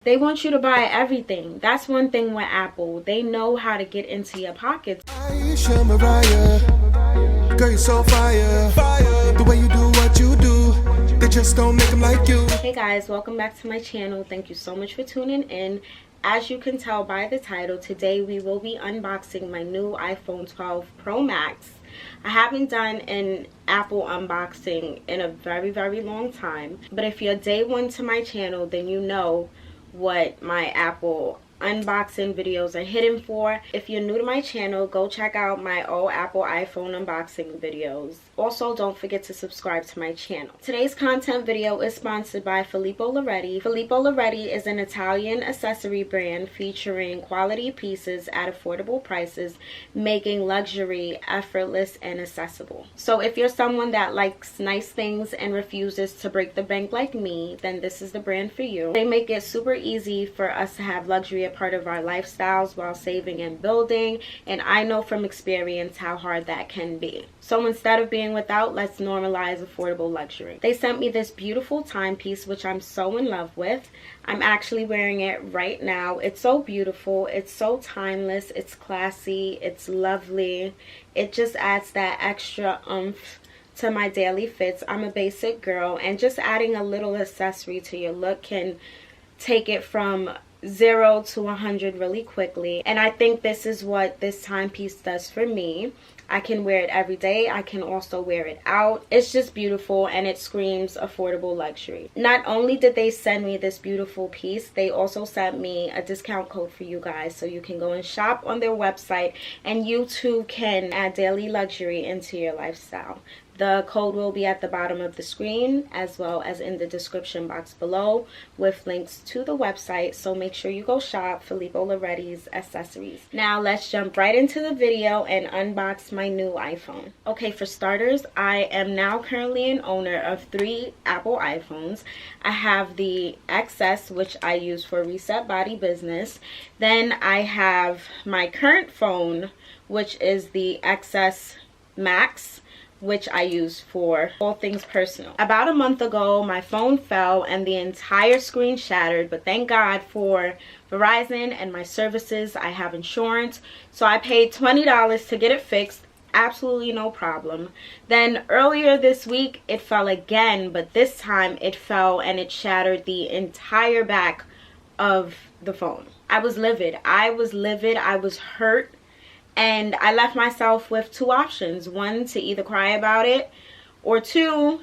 They want you to buy everything. That's one thing with Apple. They know how to get into your pockets. Ayesha Mariah, girl, you're so fire. The way you do what you do, they just don't make them like you. Hey guys, welcome back to my channel. Thank you so much for tuning in. As you can tell by the title, today we will be unboxing my new iPhone 12 Pro Max. I haven't done an Apple unboxing in a very long time, but if you're day one to my channel, then you know what my Apple unboxing videos are hidden for. If you're new to my channel, go check out my old Apple iPhone unboxing videos. Also, don't forget to subscribe to my channel. Today's content video is sponsored by Filippo Loretti. Filippo Loretti is an Italian accessory brand featuring quality pieces at affordable prices, making luxury effortless and accessible. So if you're someone that likes nice things and refuses to break the bank like me, then this is the brand for you. They make it super easy for us to have luxury a part of our lifestyles while saving and building, and I know from experience how hard that can be. So instead of being without, let's normalize affordable luxury. They sent me this beautiful timepiece, which I'm so in love with. I'm actually wearing it right now. It's so beautiful, it's so timeless, it's classy, it's lovely. It just adds that extra oomph to my daily fits. I'm a basic girl, and just adding a little accessory to your look can take it from 0 to 100 really quickly. And I think this is what this timepiece does for me. I can wear it every day. I can also wear it out. It's just beautiful, and it screams affordable luxury. Not only did they send me this beautiful piece, they also sent me a discount code for you guys, so you can go and shop on their website and you too can add daily luxury into your lifestyle. The code will be at the bottom of the screen as well as in the description box below with links to the website, so make sure you go shop Filippo Loretti's accessories. Now let's jump right into the video and unbox my new iPhone. Okay, for starters, I am now currently an owner of 3 Apple iPhones. I have the XS, which I use for Reset Body Business. Then I have my current phone, which is the XS Max, which I use for all things personal. About a month ago, my phone fell and the entire screen shattered, but thank God for Verizon and my services. I have insurance, so I paid $20 to get it fixed. Absolutely no problem. Then earlier this week, it fell again, but this time it fell and it shattered the entire back of the phone. I was livid. I was hurt. And I left myself with 2 options. 1, to either cry about it, or 2,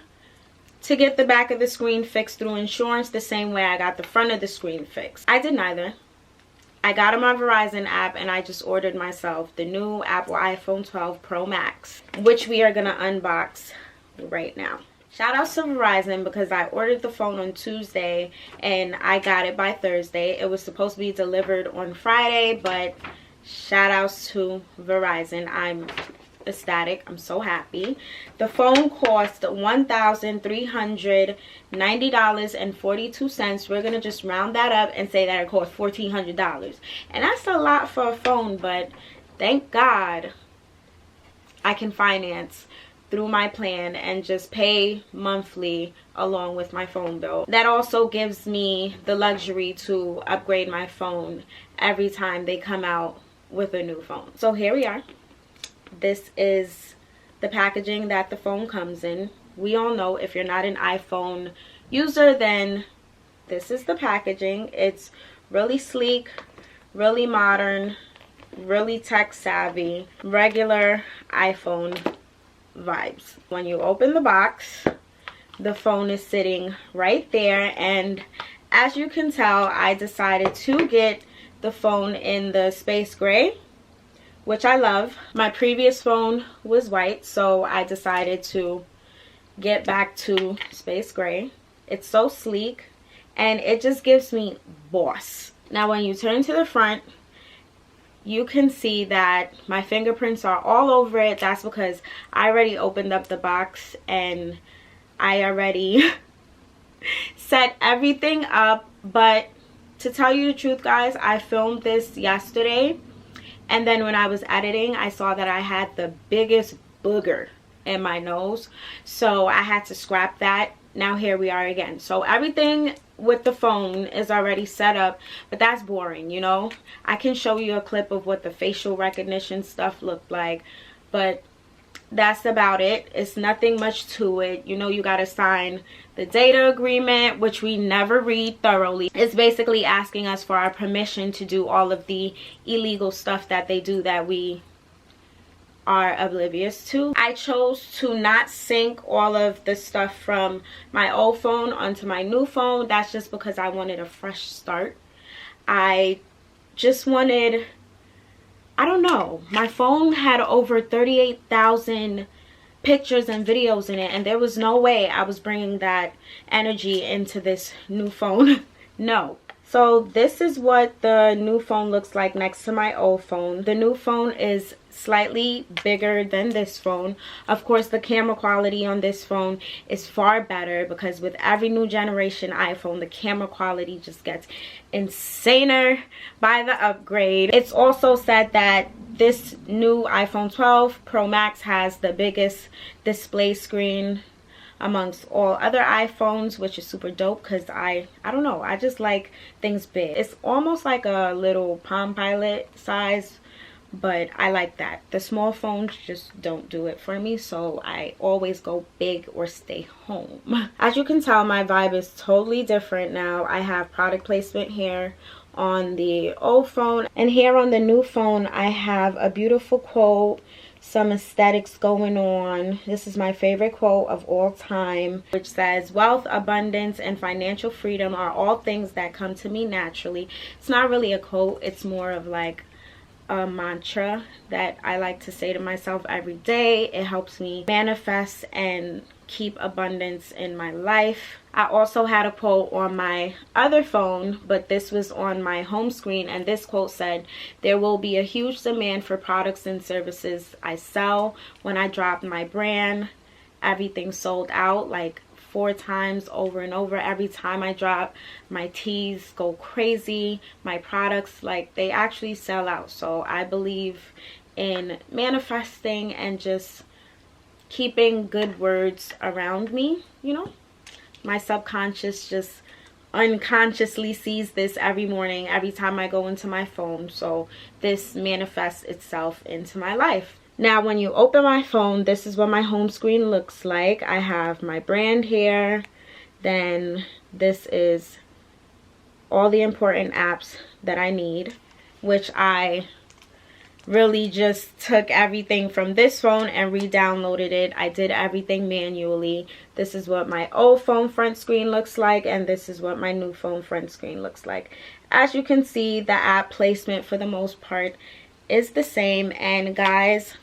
to get the back of the screen fixed through insurance the same way I got the front of the screen fixed. I did neither. I got on my Verizon app and I just ordered myself the new Apple iPhone 12 Pro Max, which we are going to unbox right now. Shout out to Verizon, because I ordered the phone on Tuesday and I got it by Thursday. It was supposed to be delivered on Friday, but shout outs to Verizon. I'm ecstatic. I'm so happy. The phone cost $1,390.42. We're gonna just round that up and say that it cost $1,400, and that's a lot for a phone, but thank God I can finance through my plan and just pay monthly along with my phone bill. That also gives me the luxury to upgrade my phone every time they come out with a new phone. So here we are. This is the packaging that the phone comes in. We all know, if you're not an iPhone user, then this is the packaging. It's really sleek, really modern, really tech savvy, regular iPhone vibes. When you open the box, the phone is sitting right there, and as you can tell, I decided to get the phone in the space gray, which I love. My previous phone was white, so I decided to get back to space gray. It's so sleek and it just gives me boss. Now when you turn to the front, you can see that my fingerprints are all over it. That's because I already opened up the box and I already set everything up. But to tell you the truth, guys, I filmed this yesterday, and then when I was editing, I saw that I had the biggest booger in my nose, so I had to scrap that. Now here we are again. So everything with the phone is already set up, but that's boring, you know. I can show you a clip of what the facial recognition stuff looked like, but that's about it. It's nothing much to it. You know, you got to sign the data agreement, which we never read thoroughly. It's basically asking us for our permission to do all of the illegal stuff that they do that we are oblivious to. I chose to not sync all of the stuff from my old phone onto my new phone. That's just because I wanted a fresh start. I just wanted, I don't know, my phone had over 38,000 pictures and videos in it, and there was no way I was bringing that energy into this new phone. No. So this is what the new phone looks like next to my old phone. The new phone is slightly bigger than this phone. Of course, the camera quality on this phone is far better, because with every new generation iPhone, the camera quality just gets insaner by the upgrade. It's also said that this new iPhone 12 Pro Max has the biggest display screen amongst all other iPhones, which is super dope, because I don't know, I just like things big. It's almost like a little Palm Pilot size, but I like that. The small phones just don't do it for me, so I always go big or stay home. As you can tell, my vibe is totally different now. I have product placement here on the old phone, and here on the new phone I have a beautiful quote, some aesthetics going on. This is my favorite quote of all time, which says, "Wealth, abundance, and financial freedom are all things that come to me naturally." It's not really a quote, it's more of like a mantra that I like to say to myself every day. It helps me manifest and keep abundance in my life. I also had a quote on my other phone, but this was on my home screen, and this quote said, "There will be a huge demand for products and services I sell. When I dropped my brand, everything sold out like 4 times over and over. Every time I drop, my teas go crazy. My products, like, they actually sell out." So I believe in manifesting and just keeping good words around me, you know. My subconscious just unconsciously sees this every morning, every time I go into my phone. So this manifests itself into my life. Now, when you open my phone, this is what my home screen looks like. I have my brand here. Then this is all the important apps that I need, which I really just took everything from this phone and re-downloaded it. I did everything manually. This is what my old phone front screen looks like, and this is what my new phone front screen looks like. As you can see, the app placement for the most part is the same, and guys,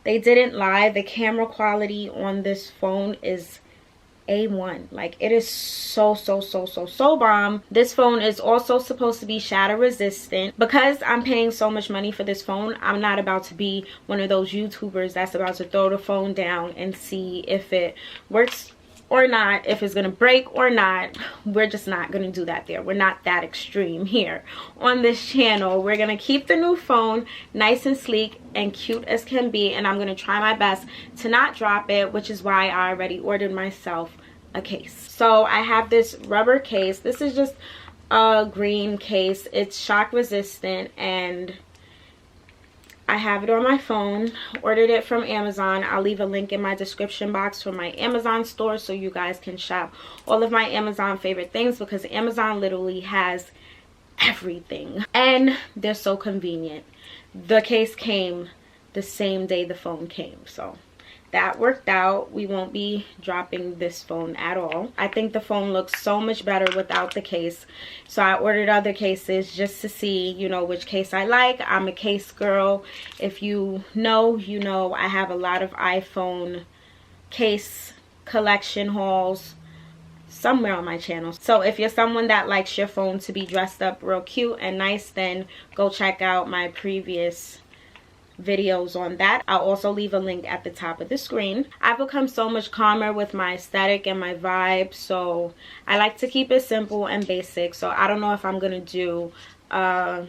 they didn't lie. The camera quality on this phone is A1. Like, it is so bomb. This phone is also supposed to be shatter resistant. Because I'm paying so much money for this phone, I'm not about to be one of those YouTubers that's about to throw the phone down and see if it works or not, if it's gonna break or not. We're just not gonna do that there. We're not that extreme here on this channel. We're gonna keep the new phone nice and sleek and cute as can be, and I'm gonna try my best to not drop it, which is why I already ordered myself a case. So I have this rubber case. This is just a green case. It's shock resistant, and I have it on my phone. Ordered it from Amazon. I'll leave a link in my description box for my Amazon store so you guys can shop all of my Amazon favorite things, because Amazon literally has everything and they're so convenient. The case came the same day the phone came, so that worked out. We won't be dropping this phone at all. I think the phone looks so much better without the case, so I ordered other cases just to see, you know, which case I like. I'm a case girl. If you know, you know. I have a lot of iPhone case collection hauls somewhere on my channel. So if you're someone that likes your phone to be dressed up real cute and nice, then go check out my previous videos on that. I'll also leave a link at the top of the screen. I've become so much calmer with my aesthetic and my vibe, so I like to keep it simple and basic. So I don't know if I'm gonna do a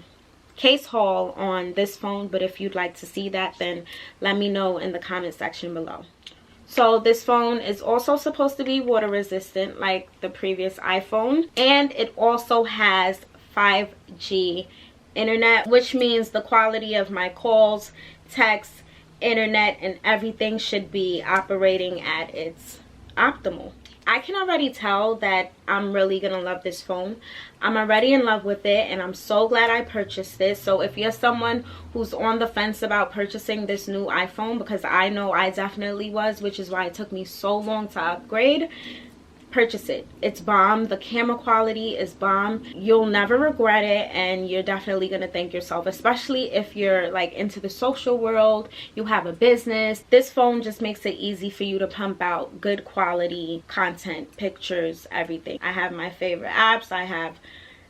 case haul on this phone, but if you'd like to see that, then let me know in the comment section below. So this phone is also supposed to be water resistant like the previous iPhone, and it also has 5G internet, which means the quality of my calls, texts, internet, and everything should be operating at its optimal. I can already tell that I'm really gonna love this phone. I'm already in love with it, and I'm so glad I purchased it. So if you're someone who's on the fence about purchasing this new iPhone, because I know I definitely was, which is why it took me so long to upgrade, purchase it. It's bomb. The camera quality is bomb. You'll never regret it, and you're definitely gonna thank yourself, especially if you're like into the social world, you have a business. This phone just makes it easy for you to pump out good quality content, pictures, everything. I have my favorite apps. I have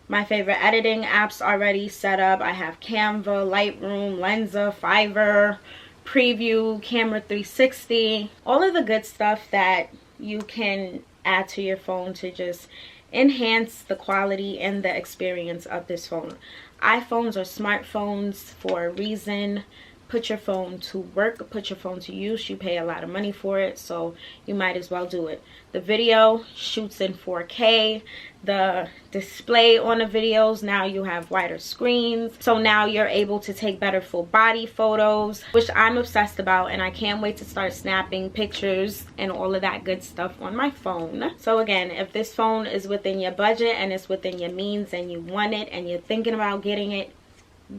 my favorite editing apps already set up. I have Canva, Lightroom, Lensa, Fiverr, Preview, Camera 360, all of the good stuff that you can add to your phone to just enhance the quality and the experience of this phone. iPhones are smartphones for a reason. Put your phone to work, put your phone to use. You pay a lot of money for it, so you might as well do it. The video shoots in 4K. The display on the videos, now you have wider screens, so now you're able to take better full body photos, which I'm obsessed about, and I can't wait to start snapping pictures and all of that good stuff on my phone. So again, if this phone is within your budget and it's within your means and you want it and you're thinking about getting it,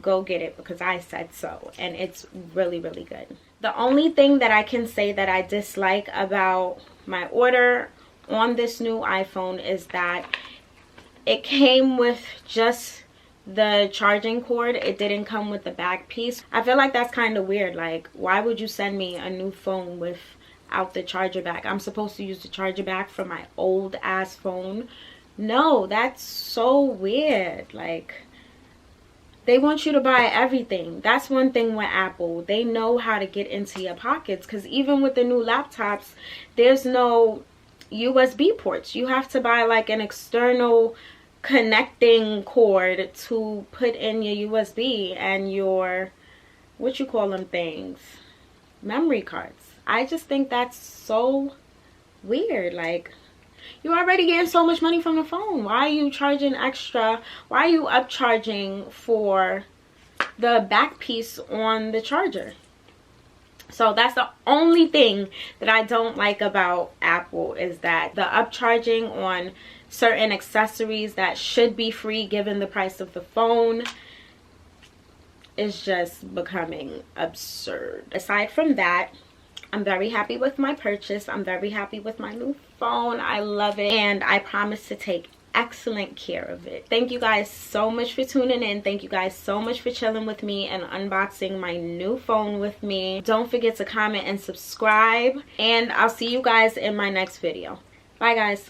go get it, because I said so, and it's really, really good. The only thing that I can say that I dislike about my order on this new iPhone is that it came with just the charging cord. It didn't come with the back piece. I feel like that's kind of weird. Like, why would you send me a new phone without the charger back? I'm supposed to use the charger back for my old ass phone? No, that's so weird. Like, they want you to buy everything. That's one thing with Apple. They know how to get into your pockets, because even with the new laptops, there's no USB ports. You have to buy like an external connecting cord to put in your USB and your, what you call them things, memory cards. I just think that's so weird. Like, you're already getting so much money from the phone. Why are you charging extra? Why are you upcharging for the back piece on the charger? So that's the only thing that I don't like about Apple, is that the upcharging on certain accessories that should be free given the price of the phone is just becoming absurd. Aside from that, I'm very happy with my purchase. I'm very happy with my new phone. I love it, and I promise to take excellent care of it. Thank you guys so much for tuning in. Thank you guys so much for chilling with me and unboxing my new phone with me. Don't forget to comment and subscribe, and I'll see you guys in my next video. Bye guys.